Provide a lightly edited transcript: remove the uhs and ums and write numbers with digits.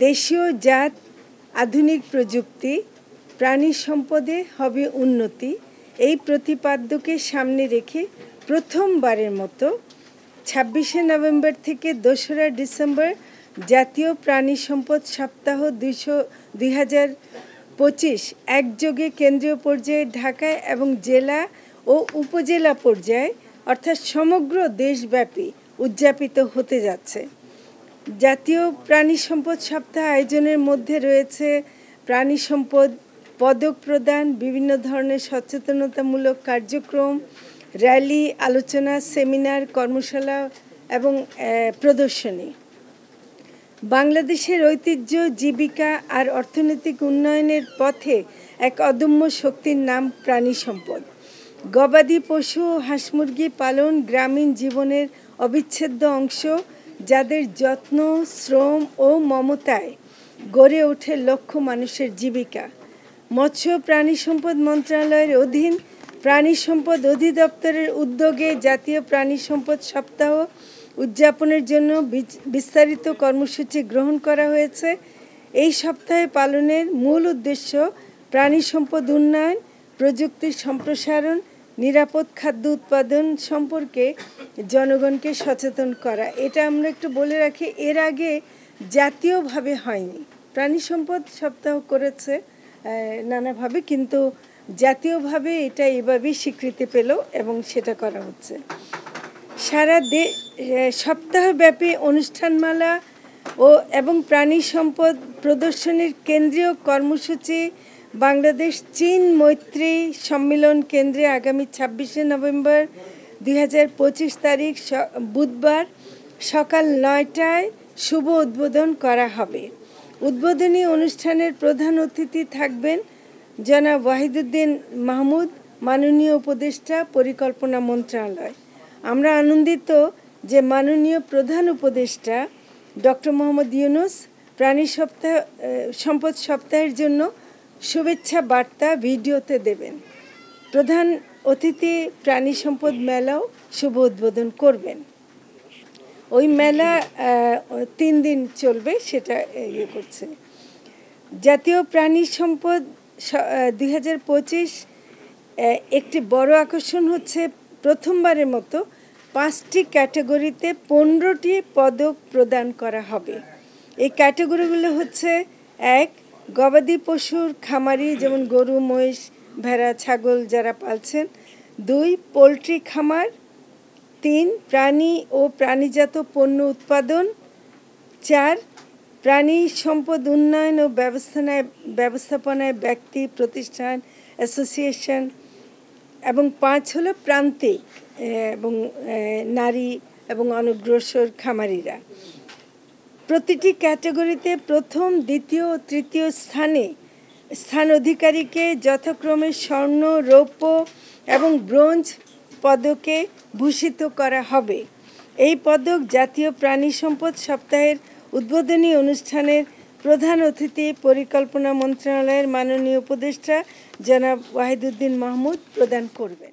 দেশীয় জাত, আধুনিক প্রযুক্তি, প্রাণী সম্পদে হবে উন্নতি এই প্রতিপাদ্যকে সামনে রেখে প্রথমবারের মতো ২৬শে নভেম্বর থেকে ২রা ডিসেম্বর জাতীয় প্রাণী সম্পদ সপ্তাহ ২০২৫ একযোগে কেন্দ্রীয় পর্যায়ে ঢাকায় এবং জেলা ও উপজেলা পর্যায়ে অর্থাৎ সমগ্র দেশব্যাপী উদযাপিত হতে যাচ্ছে। জাতীয় প্রাণী সম্পদ সপ্তাহ আয়োজনের মধ্যে রয়েছে প্রাণী সম্পদ পদক প্রদান, বিভিন্ন ধরনের সচেতনতামূলক কার্যক্রম, র্যালি, আলোচনা, সেমিনার, কর্মশালা এবং প্রদর্শনী। বাংলাদেশের ঐতিহ্য, জীবিকা আর অর্থনৈতিক উন্নয়নের পথে এক অদম্য শক্তির নাম প্রাণী সম্পদ। গবাদি পশু, হাঁস মুরগি পালন গ্রামীণ জীবনের অবিচ্ছেদ্য অংশ, যাদের যত্ন, শ্রম ও মমতায় গড়ে ওঠে লক্ষ মানুষের জীবিকা। মৎস্য প্রাণী সম্পদ মন্ত্রণালয়ের অধীন প্রাণী সম্পদ অধিদপ্তরের উদ্যোগে জাতীয় প্রাণী সম্পদ সপ্তাহ উদযাপনের জন্য বিস্তারিত কর্মসূচি গ্রহণ করা হয়েছে। এই সপ্তাহে পালনের মূল উদ্দেশ্য প্রাণী সম্পদ উন্নয়ন, প্রযুক্তির সম্প্রসারণ, নিরাপদ খাদ্য উৎপাদন সম্পর্কে জনগণকে সচেতন করা। এটা আমরা একটু বলে রাখি, এর আগে জাতীয়ভাবে হয়নি। প্রাণী সম্পদ সপ্তাহ করেছে নানাভাবে, কিন্তু জাতীয়ভাবে এটা এভাবেই স্বীকৃতি পেল এবং সেটা করা হচ্ছে। সারা সপ্তাহব্যাপী অনুষ্ঠানমালা এবং প্রাণী সম্পদ প্রদর্শনীর কেন্দ্রীয় কর্মসূচি বাংলাদেশ চীন মৈত্রী সম্মেলন কেন্দ্রে আগামী ২৬শে নভেম্বর ২০২৫ তারিখ বুধবার সকাল ৯টায় শুভ উদ্বোধন করা হবে। উদ্বোধনী অনুষ্ঠানের প্রধান অতিথি থাকবেন জনাব ওয়াহিদুদ্দিন মাহমুদ, মাননীয় উপদেষ্টা, পরিকল্পনা মন্ত্রণালয়। আমরা আনন্দিত যে মাননীয় প্রধান উপদেষ্টা ডক্টর মোহাম্মদ ইউনূস প্রাণী সম্পদ সপ্তাহের জন্য শুভেচ্ছা বার্তা ভিডিওতে দেবেন। প্রধান অতিথি প্রাণী সম্পদ মেলাও শুভ উদ্বোধন করবেন। ওই মেলা ৩ দিন চলবে, সেটা করছে। জাতীয় প্রাণী সম্পদ ২০২৫ একটি বড় আকর্ষণ হচ্ছে প্রথমবারের মতো 5টি ক্যাটাগরিতে 15টি পদক প্রদান করা হবে। এই ক্যাটাগরিগুলো হচ্ছে: ১. গবাদি পশুর খামারি, যেমন গরু, মহিষ, ভেড়া, ছাগল যারা পালছেন। ২. পোলট্রি খামার। ৩. প্রাণী ও প্রাণীজাত পণ্য উৎপাদন। ৪. প্রাণী সম্পদ উন্নয়ন ও ব্যবস্থাপনায় ব্যক্তি, প্রতিষ্ঠান, অ্যাসোসিয়েশন। এবং ৫ হলো প্রান্তিক এবং নারী এবং অনগ্রসর খামারিরা। প্রতিটি ক্যাটাগরিতে প্রথম, দ্বিতীয় ও তৃতীয় স্থান অধিকারীকে যথাক্রমে স্বর্ণ, রৌপ্য এবং ব্রোঞ্জ পদকে ভূষিত করা হবে। এই পদক জাতীয় প্রাণী সম্পদ সপ্তাহের উদ্বোধনী অনুষ্ঠানের প্রধান অতিথি পরিকল্পনা মন্ত্রণালয়ের মাননীয় উপদেষ্টা জনাব ওয়াহিদুদ্দিন মাহমুদ প্রদান করবেন।